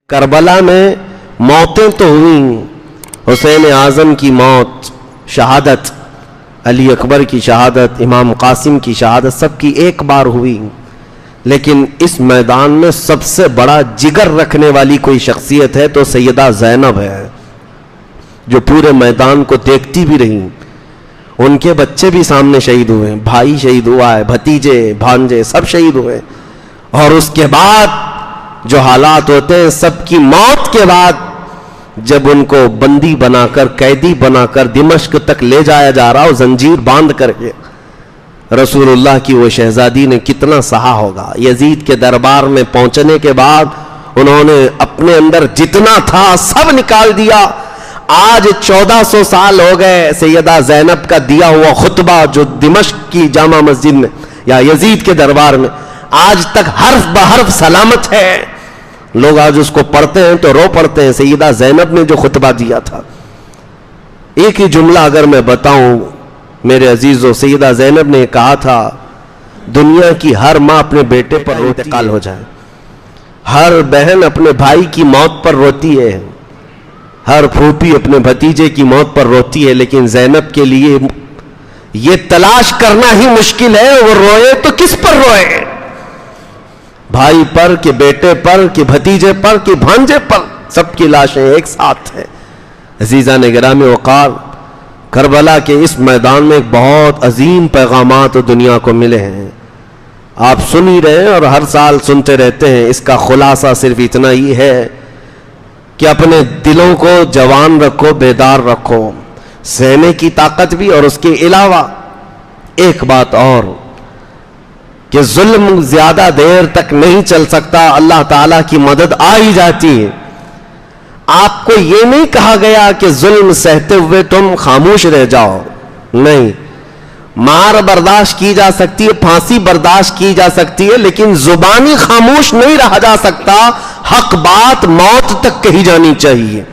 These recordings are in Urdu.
کربلا میں موتیں تو ہوئیں، حسین اعظم کی موت، شہادت، علی اکبر کی شہادت، امام قاسم کی شہادت، سب کی ایک بار ہوئی، لیکن اس میدان میں سب سے بڑا جگر رکھنے والی کوئی شخصیت ہے تو سیدہ زینب ہے، جو پورے میدان کو دیکھتی بھی رہی۔ ان کے بچے بھی سامنے شہید ہوئے، بھائی شہید ہوا ہے، بھتیجے، بھانجے سب شہید ہوئے، اور اس کے بعد جو حالات ہوتے ہیں، سب کی موت کے بعد جب ان کو بندی بنا کر، قیدی بنا کر دمشق تک لے جایا جا رہا، زنجیر باندھ کر کے، رسول اللہ کی وہ شہزادی نے کتنا سہا ہوگا۔ یزید کے دربار میں پہنچنے کے بعد انہوں نے اپنے اندر جتنا تھا سب نکال دیا۔ آج 1400 سال ہو گئے سیدہ زینب کا دیا ہوا خطبہ جو دمشق کی جامع مسجد میں یا یزید کے دربار میں آج تک حرف بحرف سلامت ہے۔ لوگ آج اس کو پڑھتے ہیں تو رو پڑتے ہیں۔ سیدہ زینب نے جو خطبہ دیا تھا، ایک ہی جملہ اگر میں بتاؤں میرے عزیزو، سیدہ زینب نے کہا تھا، دنیا کی ہر ماں اپنے بیٹے پر انتقال ہو جائے، ہر بہن اپنے بھائی کی موت پر روتی ہے، ہر پھوپھی اپنے بھتیجے کی موت پر روتی ہے، لیکن زینب کے لیے یہ تلاش کرنا ہی مشکل ہے وہ روئے تو کس پر روئے، بھائی پر کہ بیٹے پر کہ بھتیجے پر کہ بھانجے پر، سب کی لاشیں ایک ساتھ ہیں۔ عزیزان گرامی وقار، کربلا کے اس میدان میں ایک بہت عظیم پیغامات دنیا کو ملے ہیں، آپ سن ہی رہے ہیں اور ہر سال سنتے رہتے ہیں۔ اس کا خلاصہ صرف اتنا ہی ہے کہ اپنے دلوں کو جوان رکھو، بیدار رکھو، سہنے کی طاقت بھی، اور اس کے علاوہ ایک بات اور کہ ظلم زیادہ دیر تک نہیں چل سکتا، اللہ تعالیٰ کی مدد آ ہی جاتی ہے۔ آپ کو یہ نہیں کہا گیا کہ ظلم سہتے ہوئے تم خاموش رہ جاؤ، نہیں، مار برداشت کی جا سکتی ہے، پھانسی برداشت کی جا سکتی ہے، لیکن زبانی خاموش نہیں رہا جا سکتا، حق بات موت تک کہی جانی چاہیے۔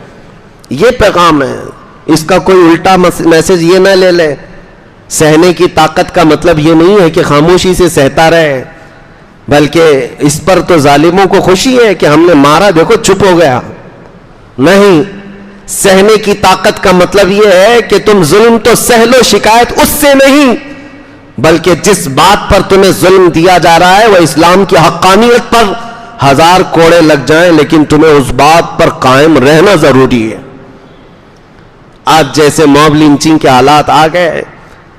یہ پیغام ہے، اس کا کوئی الٹا میسج یہ نہ لے لے۔ سہنے کی طاقت کا مطلب یہ نہیں ہے کہ خاموشی سے سہتا رہے، بلکہ اس پر تو ظالموں کو خوشی ہے کہ ہم نے مارا، دیکھو چپ ہو گیا، نہیں، سہنے کی طاقت کا مطلب یہ ہے کہ تم ظلم تو سہ لو، شکایت اس سے نہیں، بلکہ جس بات پر تمہیں ظلم دیا جا رہا ہے وہ اسلام کی حقانیت پر 1000 کوڑے لگ جائیں، لیکن تمہیں اس بات پر قائم رہنا ضروری ہے۔ آج جیسے موب لنچنگ کے حالات آ گئے،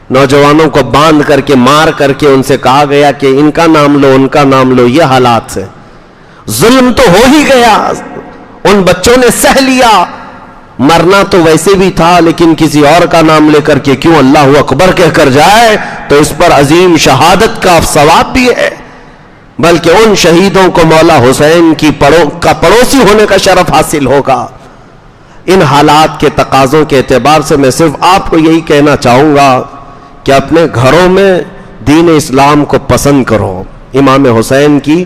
نوجوانوں کو باندھ کر کے، مار کر کے ان سے کہا گیا کہ ان کا نام لو، ان کا نام لو، یہ حالات سے ظلم تو ہو ہی گیا، ان بچوں نے سہ لیا، مرنا تو ویسے بھی تھا، لیکن کسی اور کا نام لے کر کے کیوں اللہ اکبر کہہ کر جائے تو اس پر عظیم شہادت کا ثواب بھی ہے، بلکہ ان شہیدوں کو مولا حسین کی پڑوسی ہونے کا شرف حاصل ہوگا۔ ان حالات کے تقاضوں کے اعتبار سے میں صرف آپ کو یہی کہنا چاہوں گا کہ اپنے گھروں میں دین اسلام کو پسند کرو۔ امام حسین کی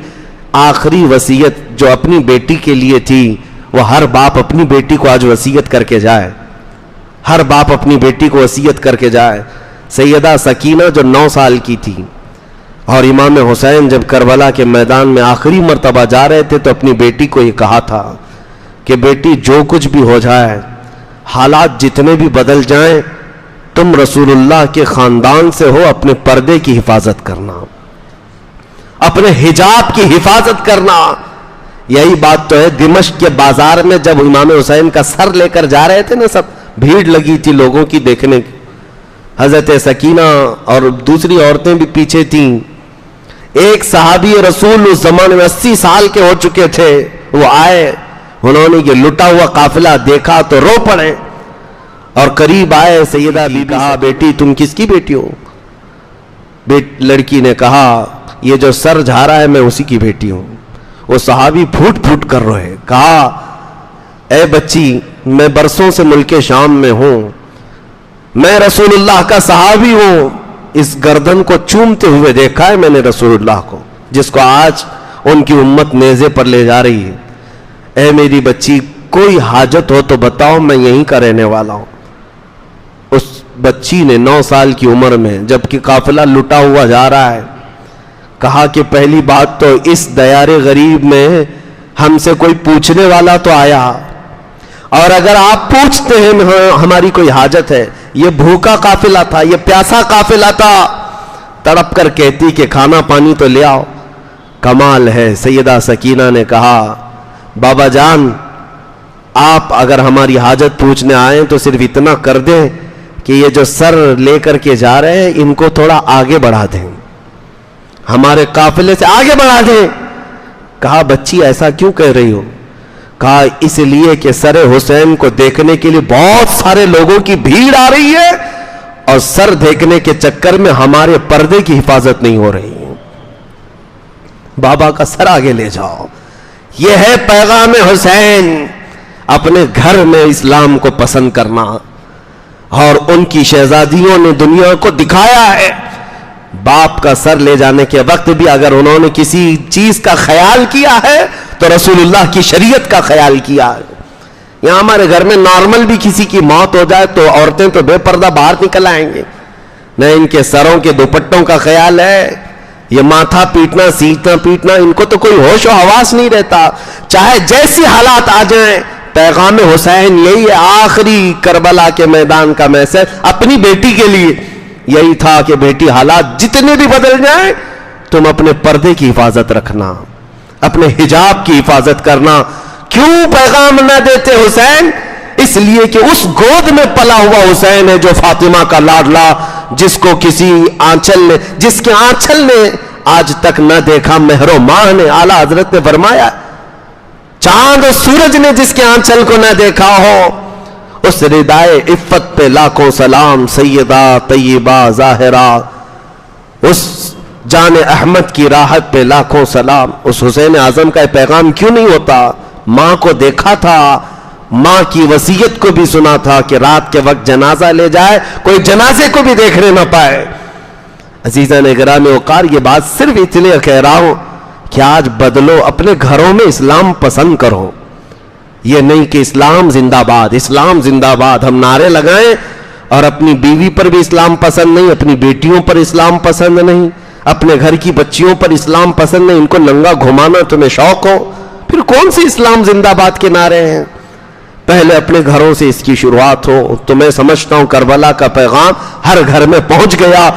آخری وصیت جو اپنی بیٹی کے لیے تھی، وہ ہر باپ اپنی بیٹی کو آج وصیت کر کے جائے، ہر باپ اپنی بیٹی کو وصیت کر کے جائے۔ سیدہ سکینہ جو 9 سال کی تھی، اور امام حسین جب کربلا کے میدان میں آخری مرتبہ جا رہے تھے تو اپنی بیٹی کو یہ کہا تھا کہ بیٹی جو کچھ بھی ہو جائے، حالات جتنے بھی بدل جائیں، تم رسول اللہ کے خاندان سے ہو، اپنے پردے کی حفاظت کرنا، اپنے حجاب کی حفاظت کرنا۔ یہی بات تو ہے، دمشق کے بازار میں جب امام حسین کا سر لے کر جا رہے تھے نا، سب بھیڑ لگی تھی لوگوں کی دیکھنے کی، حضرت سکینہ اور دوسری عورتیں بھی پیچھے تھیں۔ ایک صحابی رسول اس زمانے میں 80 سال کے ہو چکے تھے، وہ آئے، انہوں نے یہ لٹا ہوا قافلہ دیکھا تو رو پڑے، اور قریب آئے، سیدہ بی کہا، بیٹی تم کس کی بیٹی ہو؟ لڑکی نے کہا، یہ جو سر جھا رہا ہے میں اسی کی بیٹی ہوں۔ وہ صحابی پھوٹ پھوٹ کر روئے، کہا، اے بچی، میں برسوں سے ملک شام میں ہوں، میں رسول اللہ کا صحابی ہوں، اس گردن کو چومتے ہوئے دیکھا ہے میں نے رسول اللہ کو، جس کو آج ان کی امت نیزے پر لے جا رہی ہے۔ اے میری بچی، کوئی حاجت ہو تو بتاؤ، میں یہیں کا رہنے والا ہوں۔ اس بچی نے 9 سال کی عمر میں، جبکہ قافلہ لٹا ہوا جا رہا ہے، کہا کہ پہلی بات تو اس دیار غریب میں ہم سے کوئی پوچھنے والا تو آیا، اور اگر آپ پوچھتے ہیں ہماری کوئی حاجت ہے، یہ بھوکا قافلہ تھا، یہ پیاسا قافلہ تھا، تڑپ کر کہتی کہ کھانا پانی تو لے آؤ۔ کمال ہے، سیدہ سکینہ نے کہا بابا جان آپ اگر ہماری حاجت پوچھنے آئیں تو صرف اتنا کر دیں کہ یہ جو سر لے کر کے جا رہے ہیں ان کو تھوڑا آگے بڑھا دیں، ہمارے قافلے سے آگے بڑھا دیں۔ کہا بچی ایسا کیوں کہہ رہی ہو؟ کہا اس لیے کہ سر حسین کو دیکھنے کے لیے بہت سارے لوگوں کی بھیڑ آ رہی ہے، اور سر دیکھنے کے چکر میں ہمارے پردے کی حفاظت نہیں ہو رہی۔ بابا کا سر آگے لے جاؤ۔ یہ ہے پیغام حسین، اپنے گھر میں اسلام کو پسند کرنا، اور ان کی شہزادیوں نے دنیا کو دکھایا ہے۔ باپ کا سر لے جانے کے وقت بھی اگر انہوں نے کسی چیز کا خیال کیا ہے تو رسول اللہ کی شریعت کا خیال کیا ہے۔ یہاں ہمارے گھر میں نارمل بھی کسی کی موت ہو جائے تو عورتیں تو بے پردہ باہر نکل آئیں گے، نہ ان کے سروں کے دوپٹوں کا خیال ہے، یہ ماتھا پیٹنا سینٹنا پیٹنا، ان کو تو کوئی ہوش و حواس نہیں رہتا، چاہے جیسی حالات آ جائیں۔ پیغام حسین یہی ہے، آخری کربلا کے میدان کا میسج اپنی بیٹی کے لیے یہی تھا کہ بیٹی حالات جتنے بھی بدل جائیں تم اپنے پردے کی حفاظت رکھنا، اپنے حجاب کی حفاظت کرنا۔ کیوں پیغام نہ دیتے حسین؟ اس لیے کہ اس گود میں پلا ہوا حسین ہے جو فاطمہ کا لاڈلا، جس کو کسی آنچل نے، جس کے آنچل نے آج تک نہ دیکھا مہر و ماہ نے، اعلیٰ حضرت نے فرمایا چاند و سورج نے جس کے آنچل کو نہ دیکھا ہو، اس ردائے عفت پہ لاکھوں سلام، سیدہ طیبہ ظاہرہ، اس جان احمد کی راحت پہ لاکھوں سلام۔ اس حسین اعظم کا پیغام کیوں نہیں ہوتا؟ ماں کو دیکھا تھا، ماں کی وصیت کو بھی سنا تھا کہ رات کے وقت جنازہ لے جائے، کوئی جنازے کو بھی دیکھنے نہ پائے۔ عزیزان گرامی وقار، یہ بات صرف اس لیے کہہ رہا ہوں کہ آج بدلو، اپنے گھروں میں اسلام پسند کرو۔ یہ نہیں کہ اسلام زندہ باد، اسلام زندہ باد ہم نعرے لگائیں اور اپنی بیوی پر بھی اسلام پسند نہیں، اپنی بیٹیوں پر اسلام پسند نہیں، اپنے گھر کی بچیوں پر اسلام پسند نہیں، ان کو ننگا گھمانا تمہیں شوق ہو، پھر کون سی اسلام زندہ باد کے نعرے ہیں؟ پہلے اپنے گھروں سے اس کی شروعات ہو۔ تو میں سمجھتا ہوں کربلا کا پیغام ہر گھر میں پہنچ گیا۔